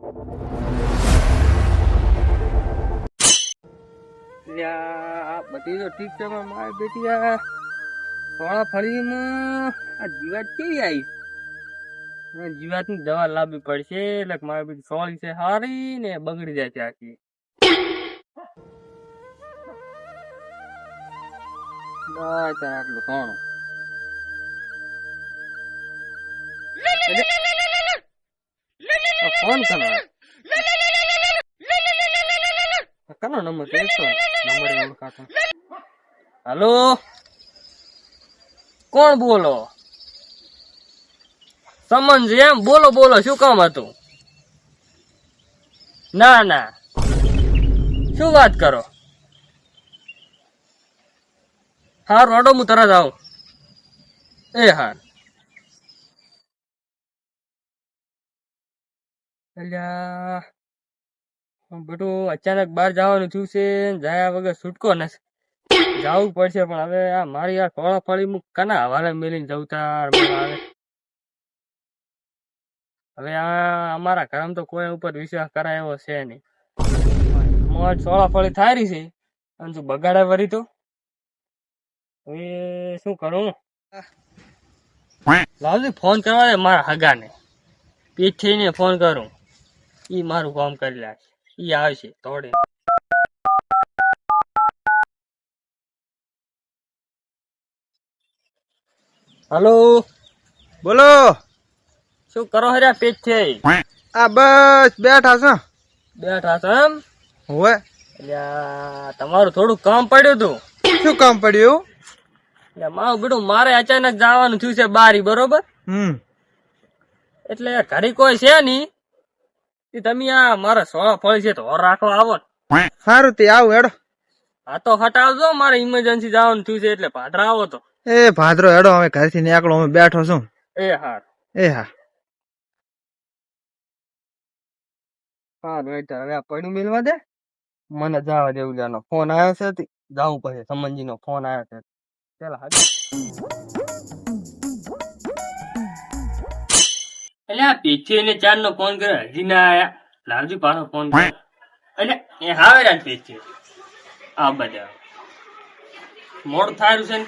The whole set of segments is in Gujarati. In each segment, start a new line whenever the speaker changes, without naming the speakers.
બધી તો ઠીક છે, પણ મારી બેટી આ સોળા ફળીમાં આ જીવાત કેવી આવી? જીવાત ની દવા લાવવી પડશે, એટલે મારી બેટી સોળી છે સારી ને બગડી જાય છે આખી. આટલું સોણું ફોન કરો. કનો નંબર છે? નંબર ઓળખાતો. હાલો, કોણ બોલો? સમન છે એમ? બોલો બોલો, શું કામ હતું? ના ના, શું વાત કરો? હારું હડો, હું તરત આવું. એ હા. અલ્યા બેટું અચાનક બહાર જવાનું થયું છે, જાય વગર છૂટકો નથી. જવું પડશે, પણ હવે આ મારી આ થોડા ફળી હું કના હવાલે મેલીને જવું તાર આવે. હવે આ અમારા ઘરમાં તો કોઈ ઉપર વિશ્વાસ કરાય એવો છે નહીં. મોજ સોળા ફળી થાય રહી છે, અને તું બગાડે વરી તો હવે શું કરું? લાવજી ફોન કરવા દે મારા હગાને, પીઠ થઈને ફોન કરું, ઈ મારું કામ કરી લાગશે. ઈ આવશે તોડે. હલો,
બોલો.
શું કરો હર્યા પેટ છે?
આ બસ બેઠા છો.
બેઠા છો એમ?
હોવે.
એટલે તમારું થોડું કામ પડ્યું હતું.
શું કામ પડ્યું?
એટલે મારું બેટું મારે અચાનક જવાનું થયું છે બારી, બરોબર? એટલે ઘરે કોઈ છે નહીં, તમે આ મારા સોળા ફળી છે તો રાખવા આવો ને.
સારું તે આવું હેડો.
હા તો હટાવજો, મારે ઇમરજન્સી જવાનું થયું છે એટલે ભાદરા આવો તો.
એ ભાદરો હેડો, હવે ઘરથી નીકળો, અમે બેઠો છું.
એ હાર.
એ હા.
હારું હવે આ પડ્યું મેલવા દે, મને જવા દેવું. જાનો ફોન આવ્યો છે, જવું પડશે. સમનજી નો ફોન આવ્યો છે. ચાલો એટલે આ પીછી ને ચાર નો ફોન કર્યો, હજી ના આયા. લાલજી પાછો ફોન કર્યો એટલે એ હાવે રાત પીછી આ બધા મોડું થાય છે ને.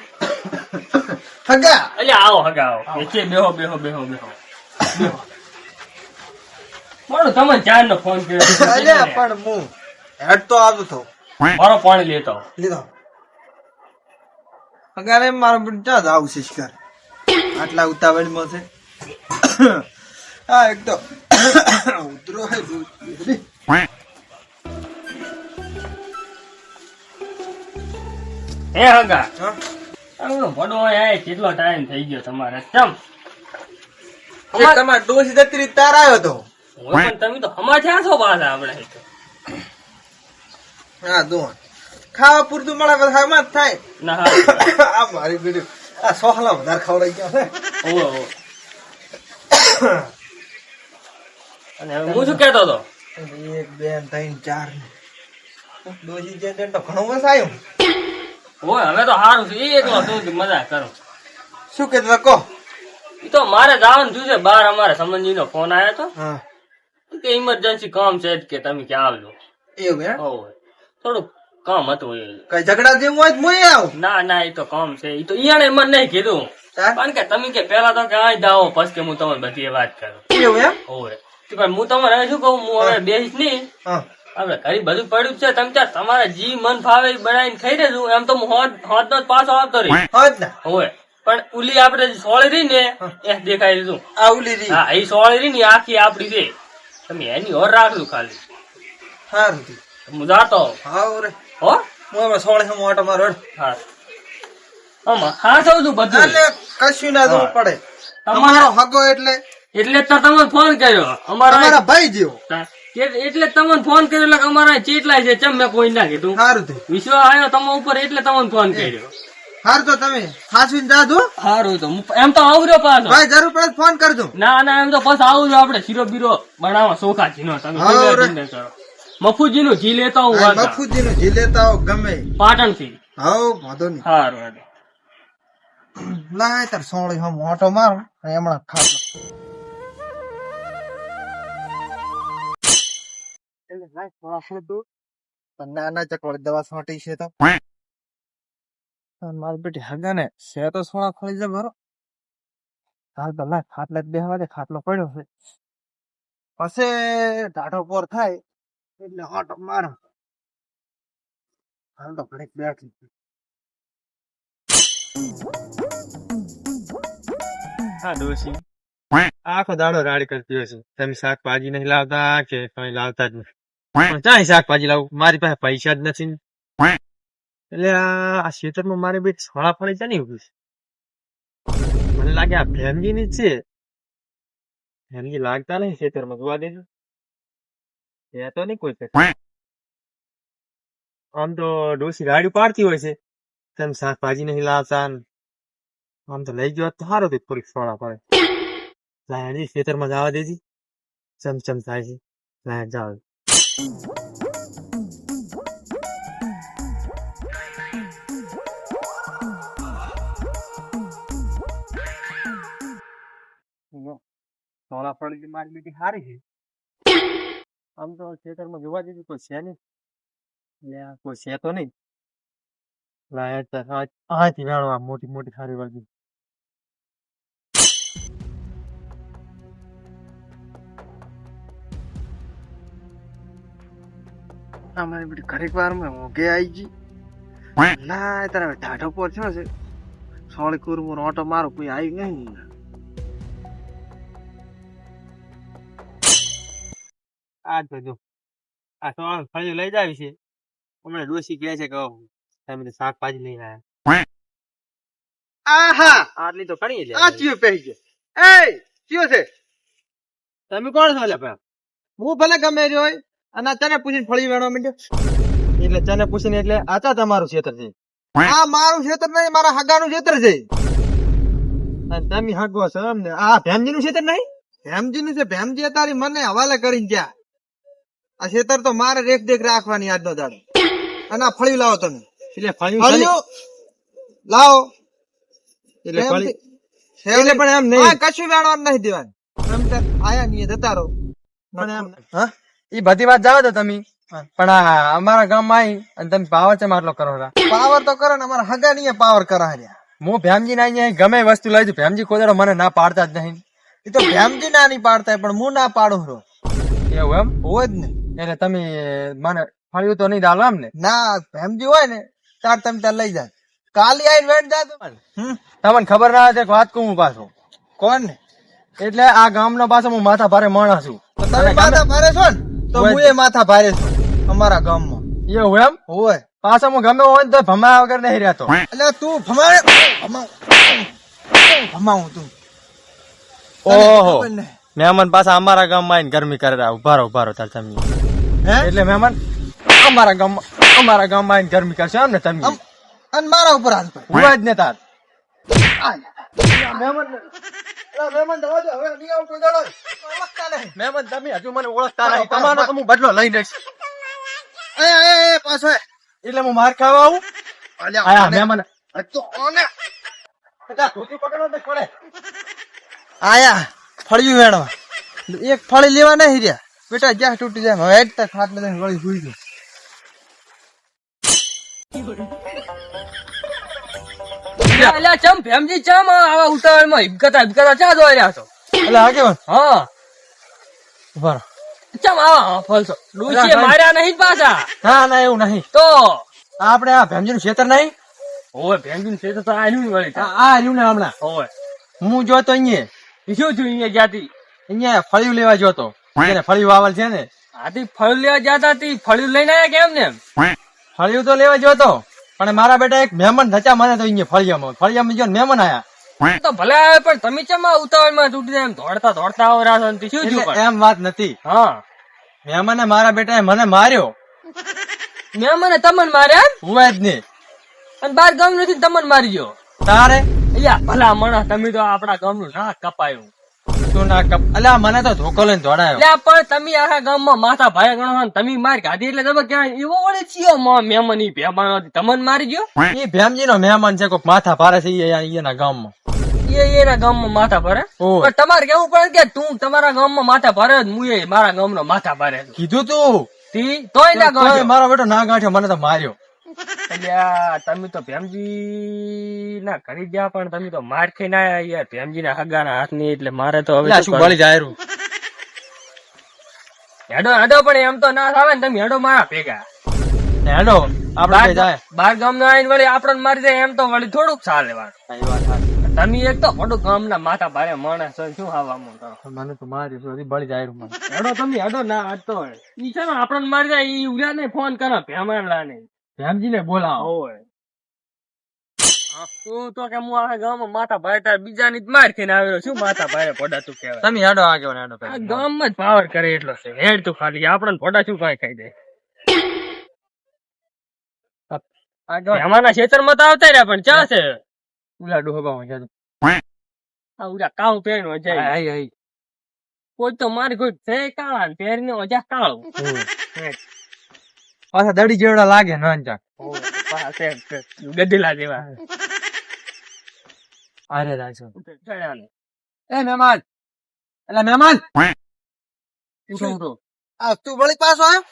હગા
એટલે આવો હગા આવો. પીછી બેહો બેહો બેહો બેહો બેહો. મોડું તમને ચાર નો ફોન કર્યો.
અલ્યા પણ હું હેડ તો આવતો તો.
મારો પાણી લેતો
લીધો. હગા રે મારો બેટો ક્યાં જાવ છે શિકાર? આટલા ઉતાવળમાં છે. હા એક તો ઉતરો હે.
હે હગા, વડો આય કેટલો ટાઈમ થઈ ગયો તમારે? ચમ
તમારે ડોસી જતી રહી તાર આવ્યો તો.
પણ તમે તો હમાચ્યા છો પાછા આપણે.
હા દો ખાવા પૂરતું મળે બધા હમા જ થાય.
ના
આ મારી બેટી આ સોહલા વધારે ખવડાઈ ગયા છે.
ઓહો ઓહો. અને હવે હું શું કહેતો હતો?
એક બે ત્રણ ચાર ડોસી જે તો ઘણું બસ આવ્યું.
ઓય હવે તો સારું છે. એ એકલો તું મજા કરો.
શું કહેતા કહો?
એ તો મારે જવાનું થયું છે બહાર. અમારે સમનજી નો ફોન આવ્યો હતો
હા
કે ઇમરજન્સી કામ છે કે તમે ક્યાં આવજો.
એવું હે?
ઓય થોડું કામ હતું.
કઈ ઝઘડા જેવું હોય તો હું આવું.
ના ના એ તો કામ છે. એ તો ઈયાને મને નહીં કીધું, કારણ કે તમે કે પેલા તો કે અહીં જાઓ પછી કે હું તમને બધી વાત કરું.
એવું એમ?
ઓય પણ હું તમને હવે શું કહું, હું હવે બેસીશ નહીં.
હા
હવે ઘરે બધું પડ્યું છે, તમે ત્યાં તમારે જી મન ફાવે બનાવીને ખાઈ દેજો. એમ તો હું હોદ નો પાછો આવતો રહી.
હોત ને.
હોય પણ ઉલી આપડે સોળી રહી ને એ દેખાય દીધું.
આ ઉલી રી.
હા એ સોળી રહી ને આખી આપડી છે. તમે એની ઓર રાખજો ખાલી.
સારું થી
હું જાતો
હા રે.
હો.
હું હવે સોળે મોટો મારો.
હા આમાં હા થયું છું બધું.
એટલે કશું ના જવું પડે.
તમારો
તમારો હગો એટલે
એટલે જ તો તમને ફોન કર્યો.
તમારા ભાઈ જેવો.
એટલે જ તમને ફોન કર્યો. એટલે અમારા ચેટલાય છે, ચમ મેં કોઈ ના કીધું.
સારું થી
વિશ્વાસ આવ્યો તમારા ઉપર એટલે તમને ફોન કર્યો.
સારું તો તમે હાસવીને જાજો.
સારું તો એમ તો આવજો પાછો.
ભાઈ જરૂર પડે ફોન કરજો.
ના ના એમ તો પછી આવજો. આપડે શીરો બીરો બનાવવા સોખાજી નો તમે કરો. મફુજી નું જી લેતા હું
મફુજી નું જી લેતા હો ગમે
પાટણ થી.
હા વાંધો નહીં.
સારું
લાય તાર સોળી હમ મોટો મારો હમણાં ખાતો. નાના ચકવાળી દવા છોટી છે તો મારી બેટી હગા ને છે તો સોળા ફળી જાય બરો હાલ તો લાય ખાટલે જ બેહવા દે ખાટલો પડ્યો છે પછી ટાઢો પોર થાય એટલે હોટ મારો હાલ તો ઘડીક બેઠી
હા ડોશી આખો દાડો રાડી કરતી હોય છે તમે શાકભાજી નહીં લાવતા કે કઈ લાવતા જ નહીં પણ ચાય શાકભાજી લાવું મારી પાસે પૈસા જ નથી એટલે આ ખેતરમાં મારી બેટ સોળા ફળી ચાલી ઉભી છે મને લાગે આ ફેમજી ની જ છે ફેમજી લાગતા નહીં ખેતરમાં જોવા દેજો એ તો નહીં કોઈ આમ તો ડોશી રાડ્યું પાડતી હોય છે તમે શાકભાજી નહીં લાવતા આમ તો લઈ ગયો તો સારું હતું થોડીક સોળા પડે લાયણી ખેતરમાં જવા દેજી ચમચમ થાય છે લાયણ જાવ સોળા ફળી મારી બેટી સારી છે આમ તો ખેતરમાં જોવા દેજો કોઈ છે નહીં એટલે કોઈ છે તો નહીં લાયણ હાથી વેણો આ મોટી મોટી સારી વળગી
અમારી બેટી ઘડીક વાર માં ઊંઘે આવી ગઈ લાય તારા ટાઢો પોર છે સોળી કુરમુર ઓટો મારો કોઈ આવી નહીં
આ તો જો આ સોળ ફળી લઈ જાવી છે હમણાં ડોશી કહે છે કે તમે તો શાકભાજી લઈને આવ્યા
આહા
આટલી તો ઘણી લે
આ ચિયો પહેરી ગયો એ ચિયો છે
તમે કોણ છો લે ભાઈ
હું ભલે ગમે રહ્યો હોય અને તને પૂછીને ફળી વેણવા માંડ્યો
એટલે તને પૂછીને એટલે આચા તમારું ખેતર છે
આ મારું ખેતર નહીં મારા હગાનું ખેતર છે
અને તમે હગવો છો એમ ને આ ભેમજી નું ખેતર નહીં
ભેમજી નું છે ભેમજી તારી મને હવાલે કરીને ગયા આ ખેતર તો મારે રેખ દેખ રાખવાની આજનો દાડો અને આ ફળી લાવો તમે
એટલે ફળ્યું
ફળિયું લાવો
એટલે ફળી
એટલે
પણ એમ નહીં
કશું વેણવાનું નહીં દેવાનું એમ તો આયા નહીં જતા રહો
પણ એમ હા ઈ બધી વાત જાવ તો તમે પણ આ અમારા ગામમાં આવી અને તમે પાવર ચમ આટલો કરો
પાવર તો કરે ને અમારા હગા નહીં પાવર કરા
હું ભેમજી ના અહીંયા ગમે વસ્તુ લઈ દઉં ભેમજી કોઈ દાડો મને ના પાડતા જ નહીં
એ તો ભેમજી ના નહીં પાડતા પણ હું ના પાડું રો
એવું એમ
હોય જ ને
એટલે તમે મને ફળ્યું તો નહીં દાલો એમ ને
ના ભેમજી હોય ને તાર તમે ત્યાં લઈ જાય કાલી આવીને વેણ જાતો
તમને ખબર ના હશે વાત કહું પાછો
કોણ ને
એટલે આ ગામનો પાછો હું માથા ભારે માણસ છું
તો તમે માથા ભારે છો ને તો હું એ માથા ભારે છું અમારા ગામમાં
એવું એમ
હોય
પાછો હું ગમે હોય ને તો ભમાયા વગર નહીં રહેતો
એટલે તું ભમાવે ભમાવું તું
ઓહો મહેમાન પાછા અમારા ગામમાં આવીને ગરમી કરે ઉભારો તાર તમે એટલે મહેમાન અમારા ગામમાં આવીને ગરમી કરશે એમ ને તમે
અને મારા ઉપર હાથ પર
હું જ ને તાર મહેમાન તમે હજુ મને ઓળખતા નહીં તમારો તો હું બદલો લઈ લઈશ
પાછો
એટલે હું માર ખાવા આવું મહેમાન
આયા ફળિયું વેણવા એક ફળી લેવા નહીં રહ્યા બેટા જ્યાં તૂટી જાય હવે જ તક હાથ ને વળી ભૂઈ ગયો
ચમ ફેમજી ચમ આવા ઉતાવળમાં હિબકતા ચા જોઈ રહ્યા છો એટલે આગેવાન હા બરાબર ચમ આવા ફલસો ડૂચે માર્યા નહીં પાછા ના ના એવું નહીં તો આપણે આ ભેમજી નું ખેતર નહીં ઓય ભેમજી નું ખેતર તો આર્યું વળી આ આર્યું ને હમણાં ઓય હું જોતો અહીંયા શું છું અહીંયા જાતી અહીંયા ફળિયું લેવા જોતો એને ફળિયું વાવલ છે ને આથી ફળિયું લેવા જતા હતી ફળિયું લઈને આવ્યા કેમ ને ફળિયું તો લેવા જોતો પણ મારા બેટા એક મહેમાન થયા મને તો અહીંયા ફળિયામાં જો મહેમાન આયા તો ભલે આવે પણ તમે ચમ ઉતાવળમાં તૂટી જાય એમ દોડતા આવરા છો શું થયું એમ વાત નથી હા મહેમાને મારા બેટાએ મને માર્યો મહેમાને તમને માર્યા હું જ નહીં અને બાર ગામ નથી તમને મારી ગયો તારે અલ્યા ભલા મણા તમે તો આપણા ગામનું ના કપાયું તું ના કપ અલ્યા મને તો ધોકો લઈને દોડાયો અલ્યા પણ તમે આખા ગામમાં માથા ભાઈ ગણો તમે માર ગાધી એટલે તમે ક્યાં એવો વળે છીએ મહેમાન ઈ ભેમાન તમને મારી ગયો ઈ ભેમજી નો મહેમાન છે કોક માથા ભારે છે એના ગામમાં એના ગામમાં માથા ભરે તમારે કેવું પડે કે તું તમારા ગામમાં માથા ભરે હું મારા ગામનો માથા ભરે કીધું તું તોય ના ગાંઠ્યો.
મારો બેટો ના ગાંઠ્યો, મને તો માર્યો.
અલ્યા તમે તો ભેમજી ના ઘરે ગયા પણ તમે તો માર ખાઈને આયા યાર ભેમજી ના હગાના હાથની. એટલે મારે તો હવે
શું બળી જાય રહ્યું?
હેડો હેડો પણ એમ તો ના આવે ને, તમે હેડો મારા ભેગા.
હેડો આપણે જાય.
બાર ગામ નો આવીને વળી આપણને મારી જાય એમ તો વળી થોડુંક ચાલે વાળું. તમે એક તો મોટું ગામ ના માથા ભારે માણસ છો, શું હાવામાં કરો?
મને તો માર્યું, બળી જાય રહ્યું.
હેડો તમે હેડો ના આજ તો ઈ છે ને આપણને મારી જાય. ઈ ઉડ્યા ને ફોન કરો ભેમાલા ને
ભેમજી ને બોલાવો.
હોય તું તો કે હું આ ગામમાં માથા ભારે તાર બીજા ની માર ખાઈને આવેલો શું માથા ભારે પોડા તું કહેવાય.
તમે હેડો આગળ હેડો.
આ ગામમાં જ પાવર કરે એટલો છે. હેડ તું ખાલી આપણને પોડા શું કઈ ખાઈ દે. અમારા ખેતરમાં તો આવતા રહ્યા પણ ચા છે
ઉલા ડોહા છે.
આ ઉડા કાળું પહેરીને જાય. કોઈ તો મારી કોઈ છે કાળા ને પહેરીને ઓજા કાળું.
પાછા દડી જેવડા લાગે નાનચા.
ગધેલા જેવા.
અરે રાજો એ મહેમાન, એટલે મહેમાન આ તું વળી પાછો આવ્યો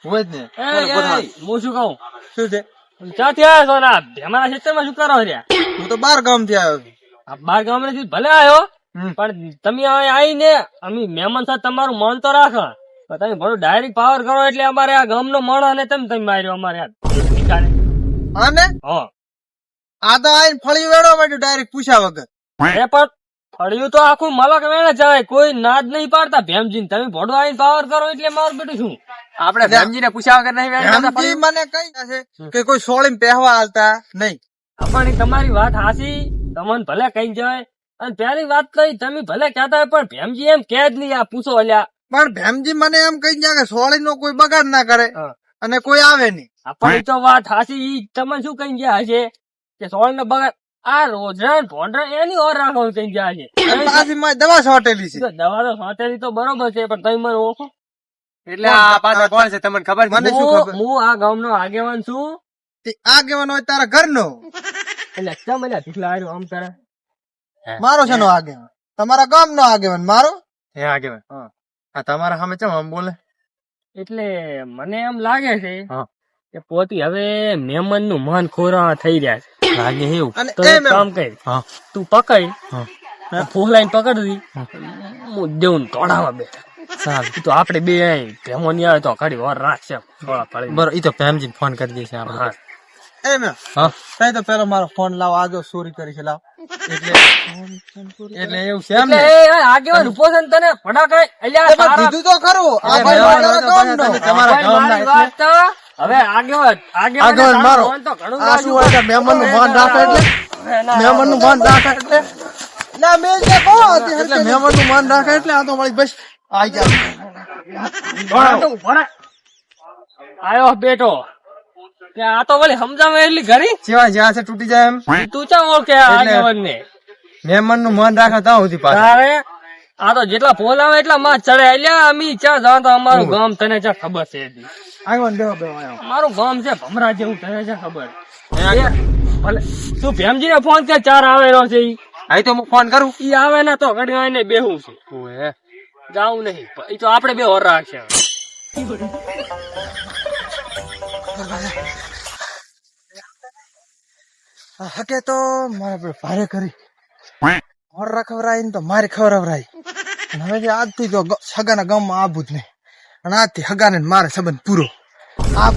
હોય જ ને.
હું શું કહું,
શું છે?
ક્યાંથી આવ્યા છો ના અમારા ખેતરમાં શું કરો રહ્યા?
હું તો 12 ગામ થી આવ્યો.
આ બાર ગામડે ભલે આવ્યો પણ તમે હવે આવીને અમે મહેમાન સાથે તમારું મન તો રાખો. તમે ભણો ડાયરેક્ટ પાવર કરો એટલે અમારે આ ગામનો મણ અને તમે માર્યો અમારે
હા ને આ તો આઈને ફળી વેડો માંડ્યું ડાયરેક્ટ પૂછ્યા વગર.
એ પણ ફળ્યું તો આખું મલક વેણે જવાય, કોઈ નાદ નહીં પાડતા ભેમજી. તમે ભોડો આવીને પાવર કરો એટલે મારું બેટું શું આપણે ભેમજી ને પૂછ્યા વગર નહીં
ભેમજી મને કઈ છે કે કોઈ સોળીને પહેવા હાલતા નહીં.
પણ તમારી વાત હાસી, તમને ભલે કઈ જાય. અને પેલી વાત કઈ તમે ભલે કહેતા હોય પણ ભેમજી એમ કે જ નહીં. આ પૂછો અલ્યા.
પણ ભેમજી મને એમ કઈ જાય કે સોળી નો કોઈ બગાડ ના કરે અને કોઈ આવે નહીં.
આપણી તો વાત હાસી. ઈ તમને શું કઈ ગયા હશે કે સોળ નો બગાડ આ રોજડા ભોંડરા એની ઓર રાખો કઈ ગયા છે.
પાછી મારી દવા છોટેલી છે.
દવા તો સોટેલી તો બરોબર છે પણ તમે મને ઓળખો
એટલે આ પાછા કોણ છે તમને ખબર? મને શું ખબર?
હું આ ગામનો આગેવાન છું.
આગેવાન હોય તારા ઘરનો.
એટલે ચમ એટલે ઢીકલા આવ્યો આમ તારા
મારો છે નો આગેવાન, તમારા ગામનો આગેવાન મારો હે આગેવાન. હા તમારા સામે ચમ આમ બોલે?
એટલે મને એમ લાગે છે કે પોતી હવે મહેમાન નું મન ખોરા થઈ રહ્યા છે લાગે એવું. તો એક કામ કર, તું પકડ ફોલાઈને પકડવી હું દેવું તોડાવા બેઠા. સારું તો આપડે બે ભેમો ની આવે તો ઘડી વાર રાખશે. બરોબર ઈ તો ભેમજી ફોન કરી દેશે આપણે.
તઈ તો પેલો મારો ફોન લાવ, આજો ચોરી કરી છે લાવ. એટલે એવું છે એમ ને?
આગેવાન ઉભો છે ને તને ફટાકાય અલ્યા
કીધું તો ખરું આ ભાઈ તમારા ગામના એટલે
હવે આગેવાન
મારો આ શું હોય કે મહેમાન નું માન રાખે એટલે મહેમાન નું માન રાખે એટલે ના મેલ જે કહો એટલે મહેમાન નું માન રાખે એટલે આ તો વળી બસ આઈ જા
આયો બેટો. આ તો વળી સમજાવે એટલી ઘરી
જેવા જ્યાં છે તૂટી જાય એમ.
તું ચા ઓળખે આગેવાન ને?
મહેમાન નું મન રાખે ત્યાં સુધી પાછા.
તારે આ તો જેટલા ફોન આવે એટલા માં ચડે. અલ્યા અમી ચા જાણ તો અમારું ગામ તને ચા ખબર છે?
આગેવાન દેવો બે
મારું ગામ છે ભમરા જેવું, તને ચા ખબર? ભલે તું ભેમજી ને ફોન કે ચાર આવેલો છે.
અહીં તો હું ફોન કરું.
ઈ આવે ને તો ઘડી આવીને બેહું છે. જાવું નહીં ઈ તો આપડે બે હોર રાખશે.
હકે તો મારે ભારે કરી હોર ખવરાય ને તો મારે ખવરાય. હવે જે આજથી તો સગાના ગામમાં આવું જ નહીં. અને આજથી હગાને મારે સંબંધ પૂરો. આ